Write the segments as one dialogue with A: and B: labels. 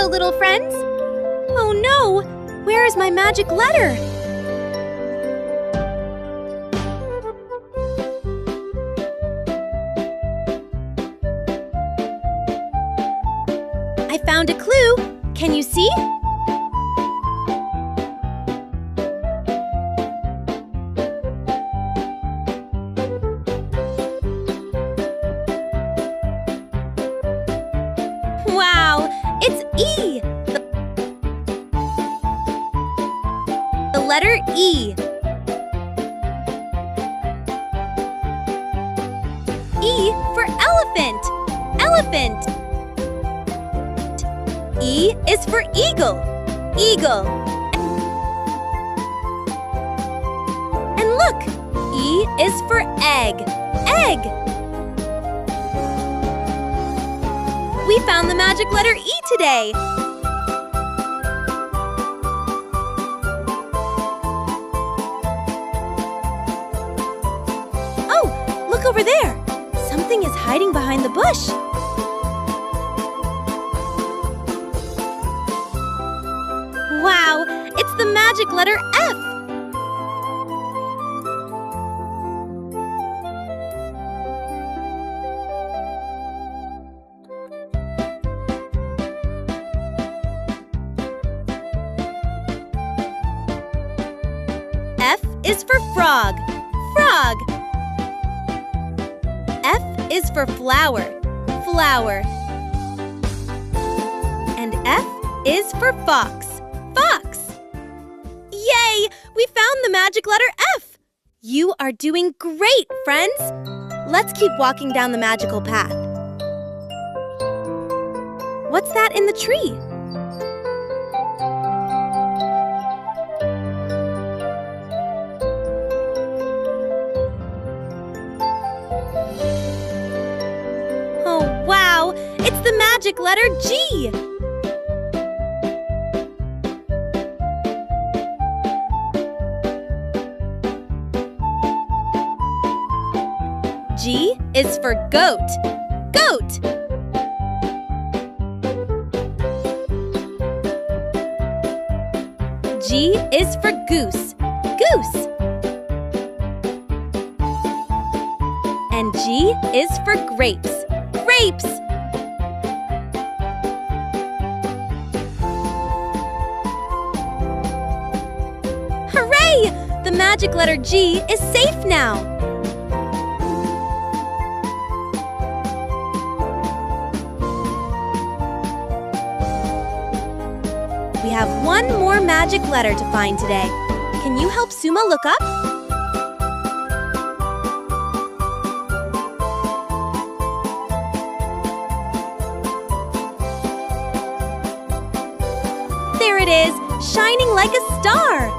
A: Hello, little friends! Oh no! Where is my magic letter? I found a clue! Can you see? Wow! It's E! The letter E. E for elephant. Elephant. E is for eagle. Eagle. And look! E is for egg. Egg. We found the magic letter E today! Oh, look over there! Something is hiding behind the bush. Wow, it's the magic letter F! F is for frog. Frog. F is for flower. Flower. And F is for fox. Fox. Yay! We found the magic letter F! You are doing great, friends! Let's keep walking down the magical path. What's that in the tree? Oh, wow! It's the magic letter G! G is for goat. Goat! G is for goose. Goose! And G is for grapes. Grapes! Hooray! The magic letter G is safe now! We have one more magic letter to find today. Can you help Suma look up? There it is, shining like a star!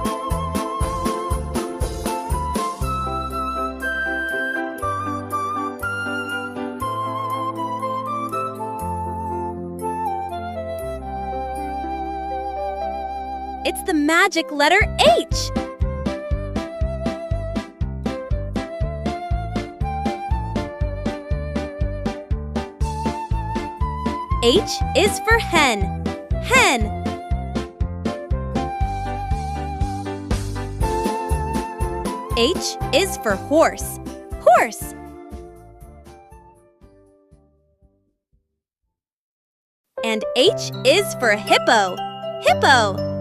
A: It's the magic letter H! H is for hen. Hen! H is for horse. Horse! And H is for hippo. Hippo!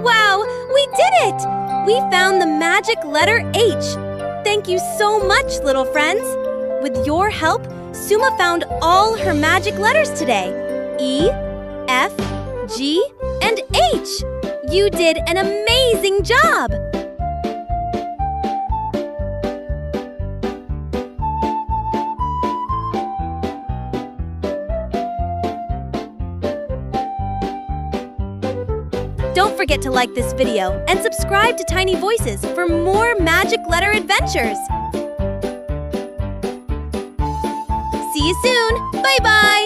A: Wow! We did it! We found the magic letter H! Thank you so much, little friends! With your help, Suma found all her magic letters today. E, F, G, and H! You did an amazing job! Don't forget to like this video and subscribe to TinyVoices for more magic letter adventures! See you soon! Bye-bye!